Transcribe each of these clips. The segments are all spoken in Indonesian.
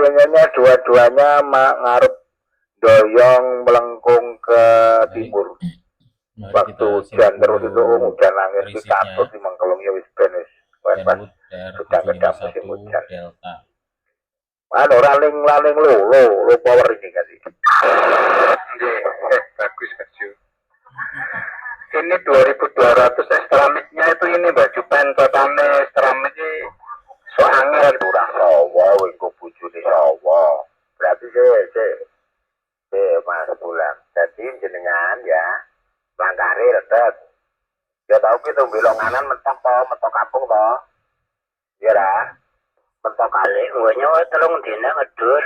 pengennya dua-duanya ngarep doyong melengkung ke Baik, timur. mari Waktu kita simak hujan terus itu dulu hujan angin ki katut prinsipnya. di mangkelung ya wis ben wis. Pas Kenwood sedang kedap musim DR751 hujan. Delta. Anu raling-raling lo power ini kan. Bagus baju. Ini 2200 keramiknya itu ini baju pentotame keramik ini so angel kurang sawa wingko bujune sawa. Berarti Mas Bulan. Jadi jenengan ya langkari retet. Ya tau gitu belok kanan mentok to, mentok kampung to. Ya lah. Mentok kali uangnya telung dina ngedur.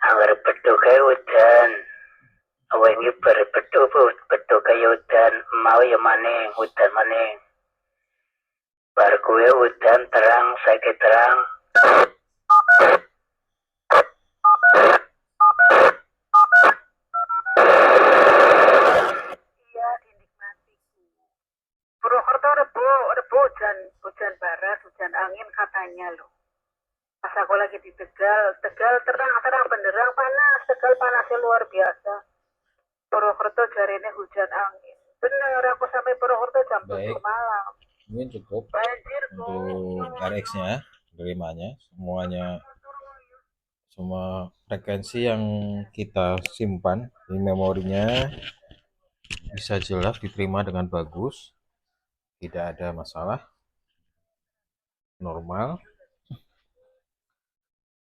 Anggar bedu kayak hujan. Wengi berbedu bedu kayak hujan. Mau ya maning, hujan maning. Bar kue hujan terang, sakit terang. Iya, dinikmati. Purwokerto rebo hujan barat, hujan angin katanya loh. Pas aku lagi di Tegal terang-terang benderang panas, Tegal panasnya luar biasa. Purwokerto jari ini hujan angin. Bener, aku sampai Purwokerto jam 7 Baik, malam. mungkin cukup Banjir untuk kok. RX-nya, terimanya, semuanya, semua frekuensi yang kita simpan di memorinya bisa jelas diterima dengan bagus, tidak ada masalah, normal.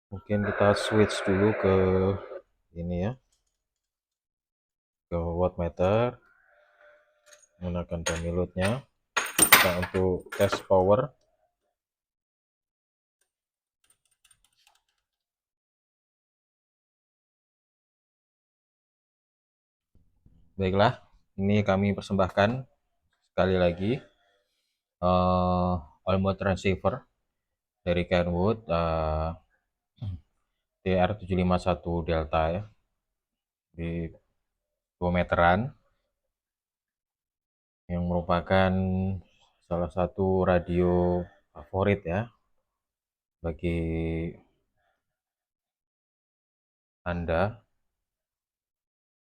Mungkin kita switch dulu ke ini ya, ke wattmeter, menggunakan downloadnya. Kita untuk tes power. Baiklah, ini kami persembahkan sekali lagi Olmo transceiver dari Kenwood DR751 Delta ya, di 2 meteran, yang merupakan salah satu radio favorit ya bagi Anda,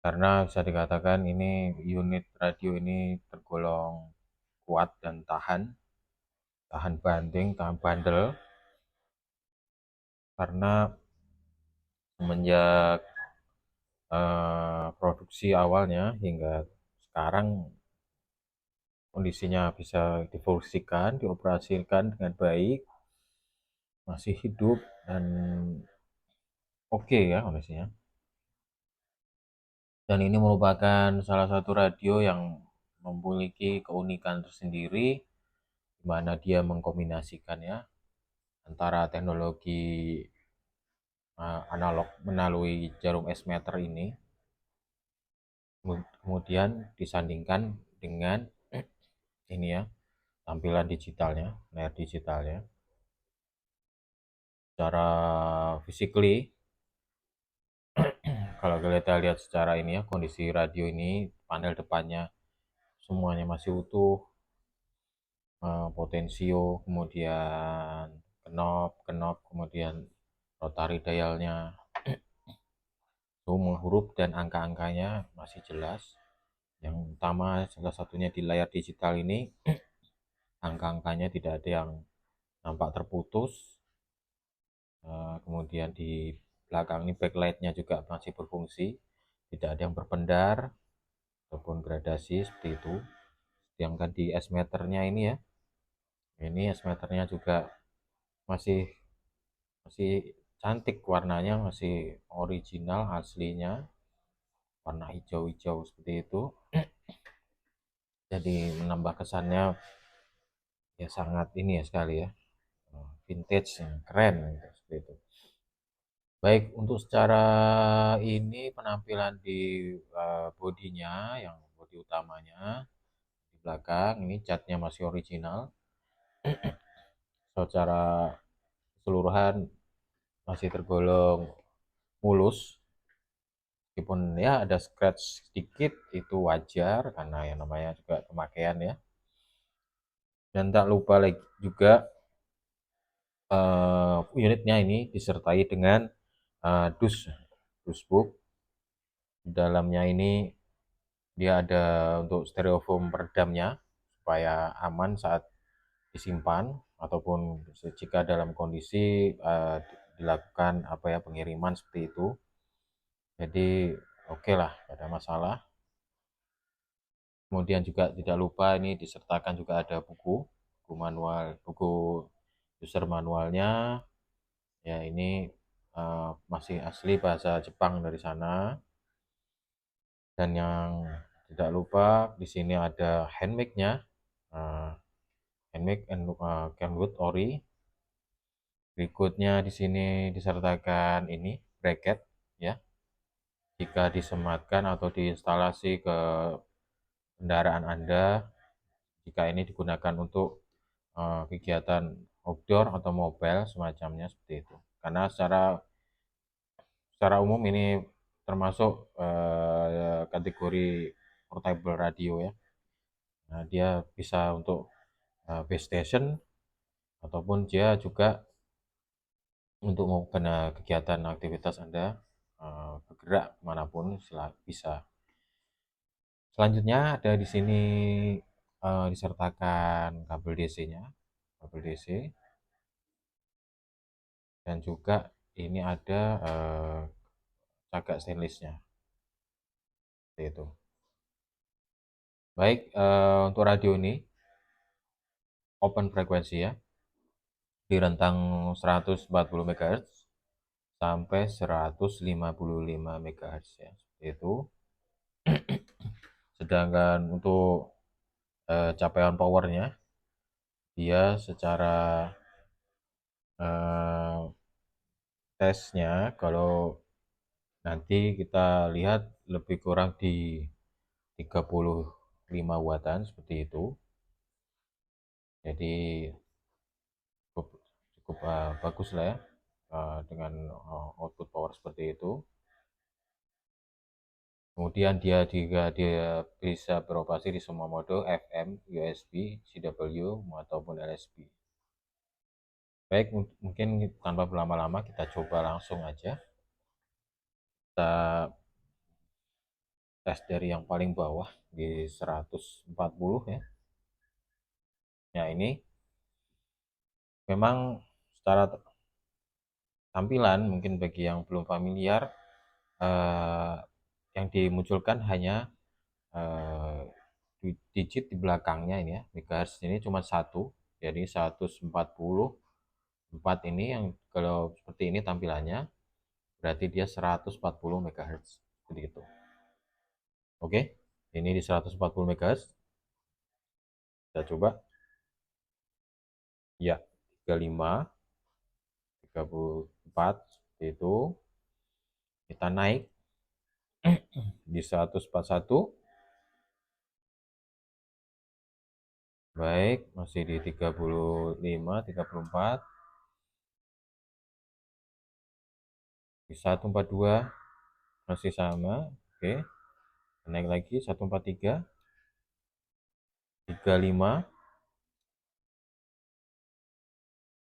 karena bisa dikatakan ini unit radio ini tergolong kuat dan tahan banting, tahan bandel, karena semenjak produksi awalnya hingga sekarang kondisinya bisa difungsikan, dioperasikan dengan baik, masih hidup dan oke ya kondisinya. Dan ini merupakan salah satu radio yang memiliki keunikan tersendiri, di mana dia mengkombinasikan ya antara teknologi analog melalui jarum S meter ini, kemudian disandingkan dengan ini ya, tampilan digitalnya, layar digitalnya. Secara physically, kalau kita lihat secara ini ya, kondisi radio ini, panel depannya semuanya masih utuh, potensio, kemudian knop, kemudian rotary dialnya, semua huruf dan angka-angkanya masih jelas. Yang utama salah satunya di layar digital ini, angka-angkanya tidak ada yang nampak terputus. Kemudian di belakang ini backlightnya juga masih berfungsi, tidak ada yang berpendar ataupun gradasi seperti itu. Sedangkan di S meternya ini ya, ini S meternya juga masih masih cantik, warnanya masih original aslinya, warna hijau-hijau seperti itu. Jadi menambah kesannya ya sangat ini ya sekali ya, vintage yang keren gitu, seperti itu. Baik, untuk secara ini penampilan di bodinya, yang bodi utamanya di belakang ini catnya masih original. Secara keseluruhan masih tergolong mulus, meskipun ya ada scratch sedikit, itu wajar karena yang namanya juga pemakaian ya. Dan tak lupa lagi juga unitnya ini disertai dengan dusbook. Di dalamnya ini dia ada untuk styrofoam peredamnya supaya aman saat disimpan ataupun jika dalam kondisi dilakukan pengiriman seperti itu. Jadi oke lah, tidak ada masalah. Kemudian juga tidak lupa ini disertakan juga ada buku user manualnya. Ya ini masih asli bahasa Jepang dari sana. Dan yang tidak lupa di sini ada handmake-nya, handmake and Kenwood Ori. Berikutnya di sini disertakan ini bracket ya. Jika disematkan atau diinstalasi ke kendaraan Anda, jika ini digunakan untuk kegiatan outdoor atau mobile semacamnya seperti itu. Karena secara umum ini termasuk kategori portable radio ya. Nah, dia bisa untuk base station ataupun dia juga untuk melakukan kegiatan aktivitas Anda bergerak kemanapun bisa. Selanjutnya ada di sini disertakan kabel DC-nya, kabel DC, dan juga ini ada cagak stainlessnya, seperti itu. Baik, untuk radio ini open frekuensi ya, di rentang 140 MHz sampai 155 MHz ya, seperti itu. Sedangkan untuk capaian powernya, dia secara tesnya kalau nanti kita lihat lebih kurang di 35 wattan seperti itu. Jadi cukup bagus lah ya dengan output power seperti itu. Kemudian dia juga bisa beroperasi di semua mode FM, USB, CW ataupun LSB. Baik, mungkin tanpa berlama-lama kita coba langsung aja. Kita tes dari yang paling bawah di 140 ya. Nah, ini memang secara tampilan mungkin bagi yang belum familiar, yang dimunculkan hanya digit di belakangnya ini ya. Megahertz ini cuma satu, jadi 144 ini yang kalau seperti ini tampilannya berarti dia 140 MHz seperti itu. Oke, ini di 140 MHz. Kita coba. Ya, 35, 34 seperti itu. Kita naik di 141. Baik, masih di 35, 34. Di 142 masih sama. Oke. Naik lagi 143, 35.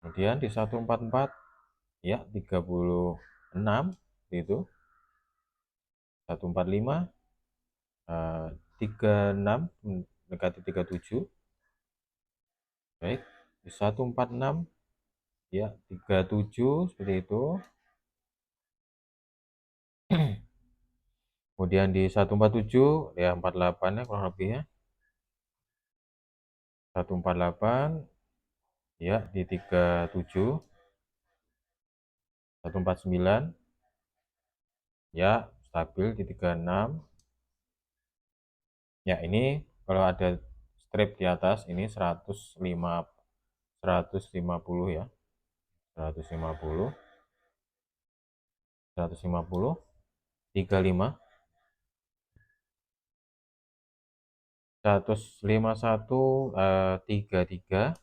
Kemudian di 144 ya 36 itu. 145 36 mendekati 37. Baik, di 146 ya 37 seperti itu. Kemudian di 147 ya 48 ya kurang lebihnya. 148 ya di 37. 149 ya stabil di 36. Ya, ini kalau ada strip di atas ini 150 ya. 150 35 151 33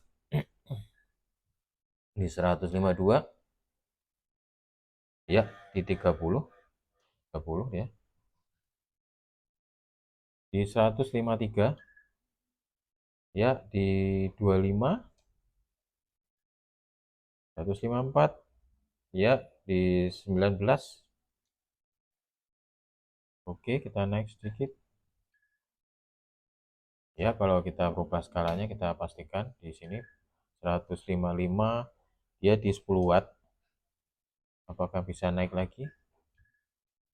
di 152 ya di 30 ya di 153 ya di 25 154 ya, di 19. Oke, kita naik sedikit ya. Kalau kita berubah skalanya, kita pastikan di sini 155 dia di 10 watt. Apakah bisa naik lagi?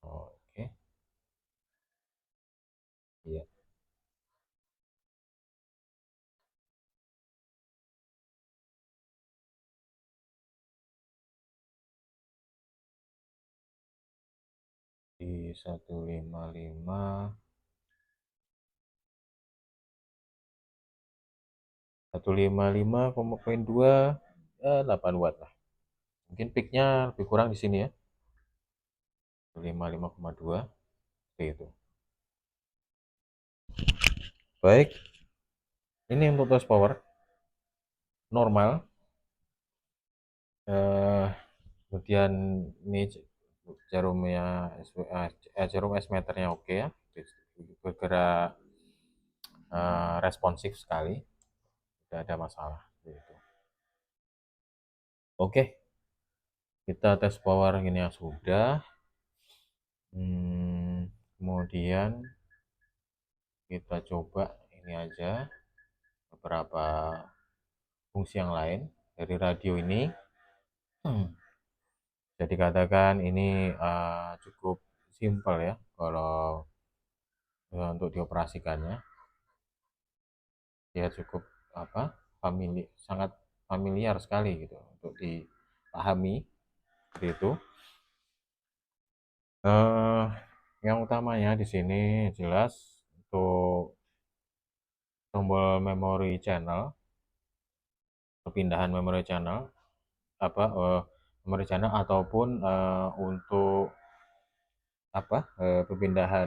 Oke, iya, di 155 155,2 ya, 8 watt lah. Mungkin peaknya lebih kurang di sini ya, 155,2 seperti itu. Baik, ini untuk test power normal. Kemudian ini jarumnya jarum S meternya oke ya, bergerak responsif sekali, tidak ada masalah gitu. Oke, kita tes power ini yang sudah. Kemudian kita coba ini aja beberapa fungsi yang lain dari radio ini. Jadi katakan ini cukup simpel ya kalau untuk dioperasikannya. Dia cukup sangat familiar sekali gitu untuk dipahami seperti itu. Yang utamanya di sini jelas untuk tombol memory channel, perpindahan memory channel memory channel ataupun untuk perpindahan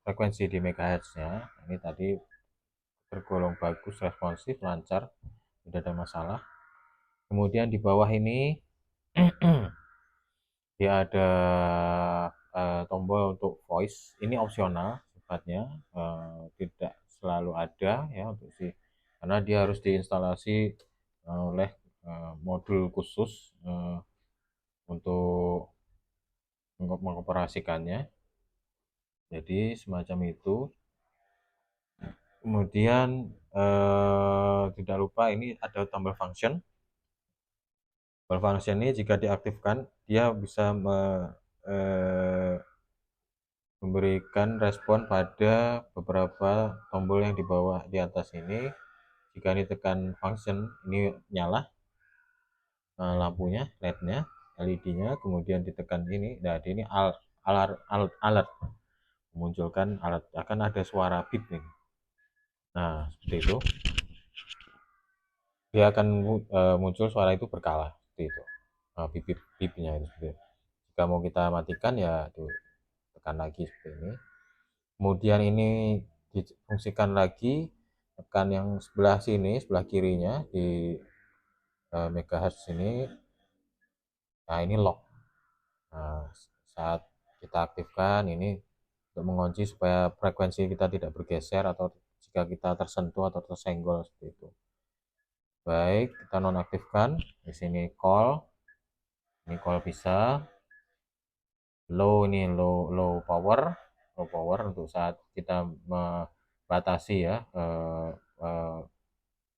frekuensi di megahertznya ini tadi tergolong bagus, responsif, lancar, tidak ada masalah. Kemudian di bawah ini dia ada tombol untuk voice, ini opsional sifatnya, tidak selalu ada ya untuk karena dia harus diinstalasi oleh modul khusus untuk mengoperasikannya. Jadi semacam itu. Kemudian tidak lupa ini ada tombol function. Tombol function ini jika diaktifkan dia bisa memberikan respon pada beberapa tombol yang di bawah di atas ini. Jika ditekan function ini nyala lampunya, LED-nya, LED-nya, kemudian ditekan ini, nah ini alert, memunculkan alert, akan ada suara beep nih. Nah seperti itu, dia akan muncul suara itu berkala seperti itu, beep-beep-nya itu seperti itu. Jika mau kita matikan ya tuh tekan lagi seperti ini. Kemudian ini difungsikan lagi, tekan yang sebelah sini, sebelah kirinya di megahertz ini. Nah ini lock. Nah, saat kita aktifkan ini untuk mengunci supaya frekuensi kita tidak bergeser atau jika kita tersentuh atau tersenggol seperti itu. Baik, kita nonaktifkan. Di sini call. Ini call bisa. Low ini low power untuk saat kita membatasi ya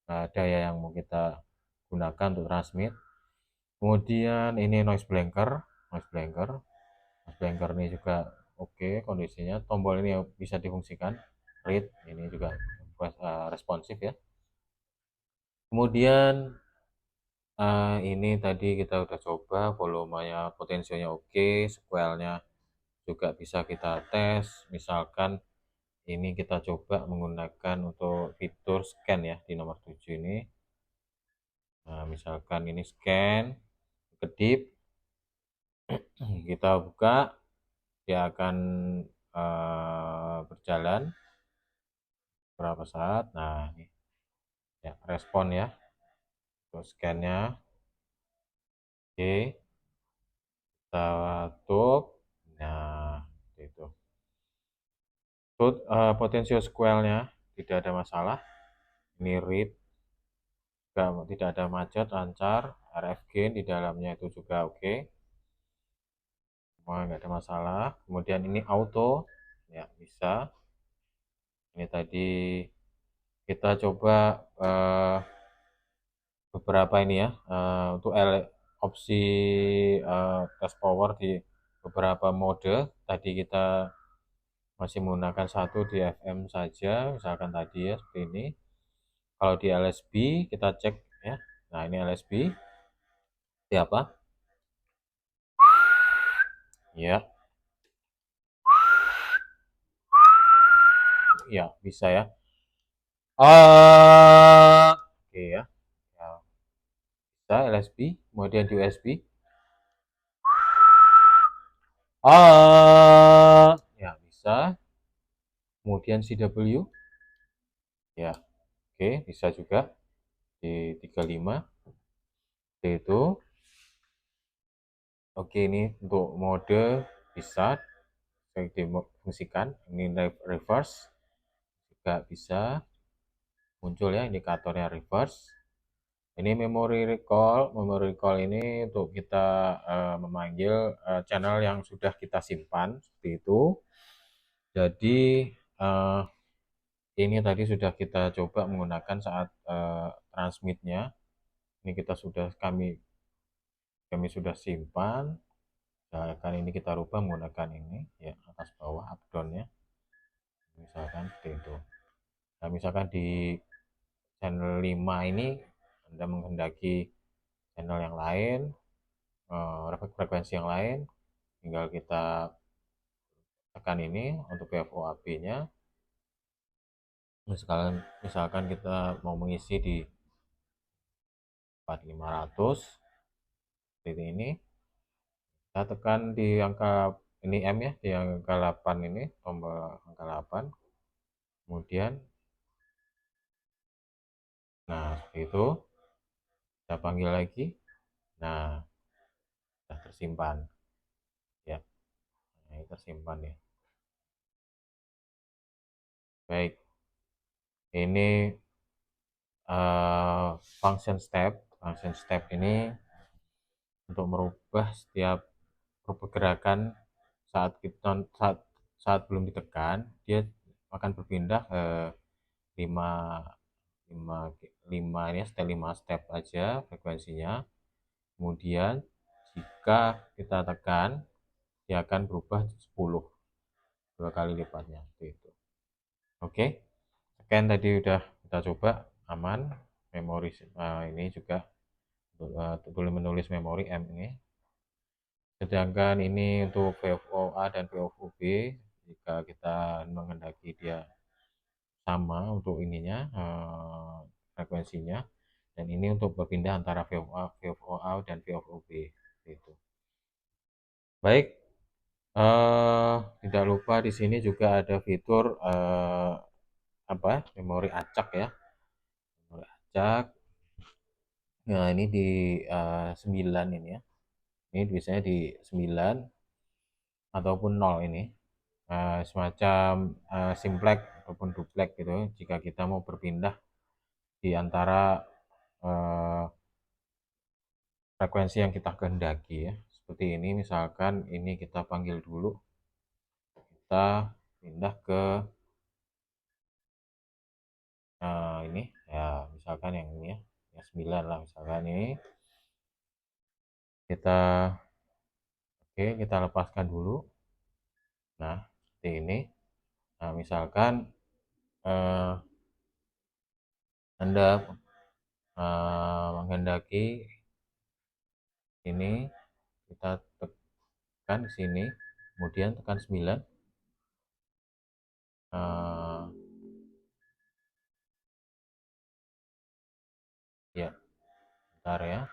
daya yang mau kita gunakan untuk transmit. Kemudian ini noise blanker ini juga oke kondisinya. Tombol ini bisa difungsikan read, ini juga responsif ya. Kemudian ini tadi kita udah coba volumenya, potensinya oke, squelnya juga bisa kita tes. Misalkan ini kita coba menggunakan untuk fitur scan ya di nomor 7 ini. Nah, misalkan ini scan, kedip, kita buka, dia akan berjalan berapa saat. Nah, ini ya respon ya untuk scannya. Oke, kita tutup. Nah, itu potential square-nya tidak ada masalah. Ini read juga tidak ada macet, lancar. RF gain di dalamnya itu juga oke, semua nggak ada masalah. Kemudian ini auto, ya bisa. Ini tadi kita coba beberapa ini ya, untuk opsi test power di beberapa mode. Tadi kita masih menggunakan satu di FM saja, misalkan tadi ya seperti ini. Kalau di LSB kita cek ya. Nah, ini LSB seperti apa? Ya, ya bisa ya. Oke ya. Ya, bisa LSB, kemudian di USB. Ya bisa. Kemudian CW. Ya, oke, bisa juga di 35. Itu. Oke, ini untuk mode bisa difungsikan. Ini reverse juga bisa muncul ya indikatornya reverse. Ini memory recall ini untuk kita memanggil channel yang sudah kita simpan seperti itu. Jadi ini tadi sudah kita coba menggunakan saat transmitnya. Ini kami sudah simpan. Misalkan ini kita rubah menggunakan ini ya, atas bawah up down-nya. Misalkan seperti itu. Nah, misalkan di channel 5 ini Anda menghendaki channel yang lain, frekuensi yang lain, tinggal kita tekan ini untuk VOAP-nya. Misalkan kita mau mengisi di 4500 seperti ini, kita tekan di angka ini M ya, di angka 8 ini, tombol angka 8. Kemudian nah seperti itu, kita panggil lagi. Nah, sudah tersimpan ya. Nah, ini tersimpan ya. Baik, ini function step ini untuk merubah setiap pergerakan saat kita saat belum ditekan, dia akan berpindah ke 5 5 5 ini step 5 step aja frekuensinya. Kemudian jika kita tekan, dia akan berubah 10, 2 kali lipatnya seperti itu. Oke, scan tadi udah kita coba aman. Memori ini juga boleh menulis memori M ini. Sedangkan ini untuk VFOA dan VFOB, jika kita menghendaki dia sama untuk ininya frekuensinya, dan ini untuk berpindah antara VFOA dan VFOB itu. Baik, tidak lupa di sini juga ada fitur memori acak ya, memori acak. Nah, ini di 9 ini ya. Ini biasanya di 9 ataupun 0 ini. Semacam simplex ataupun duplex gitu, jika kita mau berpindah di antara frekuensi yang kita kehendaki ya. Seperti ini, misalkan ini kita panggil dulu, kita pindah ke ini ya, misalkan yang ini ya, yang 9 lah misalkan ini. Kita lepaskan dulu. Nah, seperti ini. Nah, misalkan Anda menghendaki ini, kita tekan di sini, kemudian tekan 9. Ya, bentar ya.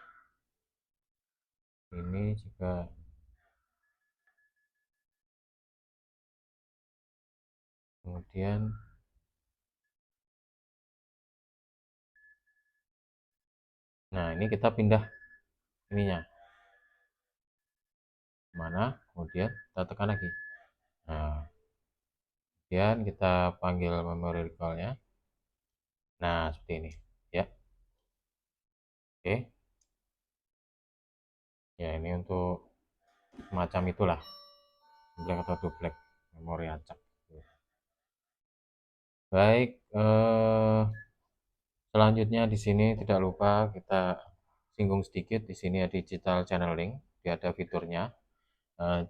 Ini juga kemudian nah, ini kita pindah ininya mana, kemudian kita tekan lagi. Nah, kemudian kita panggil memory recall-nya. Nah, seperti ini ya. Oke. Ya, ini untuk semacam itulah, black atau duplek, memori acak. Baik, selanjutnya di sini tidak lupa kita singgung sedikit. Di sini ada digital channeling, dia ada fiturnya. Eh,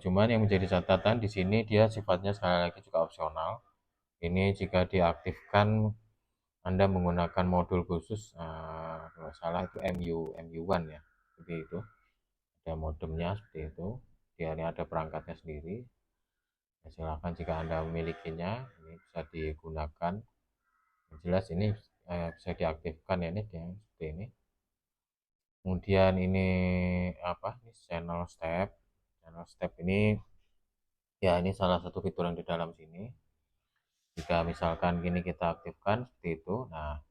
Cuman yang menjadi catatan di sini dia sifatnya sekali lagi juga opsional. Ini jika diaktifkan Anda menggunakan modul khusus, kalau salah itu MU1 ya, seperti itu. Ada modemnya seperti itu. Dia ini ada perangkatnya sendiri. Ya, silakan jika Anda memilikinya, ini bisa digunakan. Yang jelas ini bisa diaktifkan ya, ini seperti ini. Kemudian ini apa? Ini channel step ini ya, ini salah satu fitur yang di dalam sini. Jika misalkan gini kita aktifkan seperti itu, nah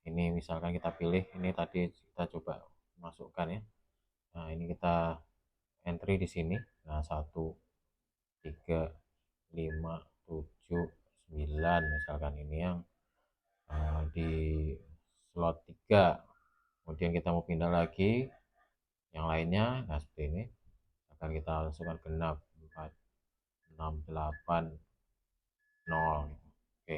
ini misalkan kita pilih, ini tadi kita coba masukkan ya. Nah, ini kita entry di sini. Nah, 1, 3, 5, 7, 9 misalkan ini yang di slot 3. Kemudian kita mau pindah lagi yang lainnya. Nah, seperti ini. Akan kita masukkan genap 4, 6, 8, 0 gitu. Oke.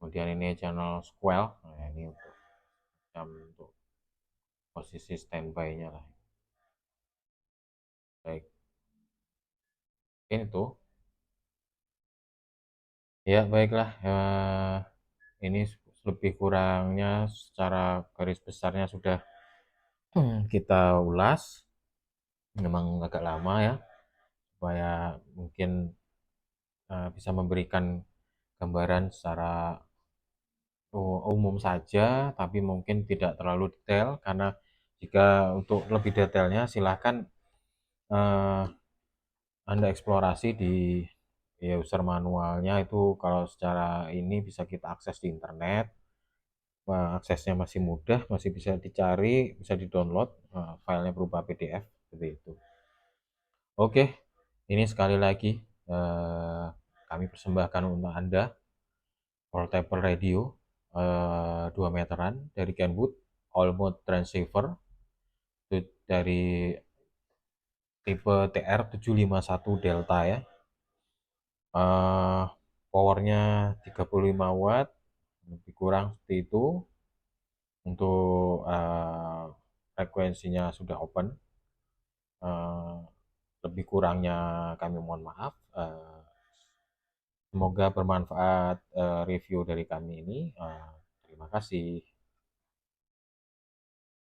Kemudian ini channel square. Nah, ini untuk posisi standby-nya lah. Baik. Ini tuh. Ya, baiklah. Ini lebih kurangnya secara garis besarnya sudah kita ulas. Memang agak lama ya, supaya mungkin bisa memberikan gambaran secara umum saja, tapi mungkin tidak terlalu detail, karena jika untuk lebih detailnya silahkan eh, Anda eksplorasi di user manualnya. Itu kalau secara ini bisa kita akses di internet. Aksesnya masih mudah, masih bisa dicari, bisa di-download, filenya berupa PDF seperti itu. Oke, ini sekali lagi kami persembahkan untuk Anda portable radio 2 meteran dari Kenwood all mode transceiver, itu dari tipe TR751 Delta ya. Powernya 35 watt, lebih kurang seperti itu. Untuk frekuensinya sudah open. Lebih kurangnya kami mohon maaf. Semoga bermanfaat review dari kami ini. Terima kasih.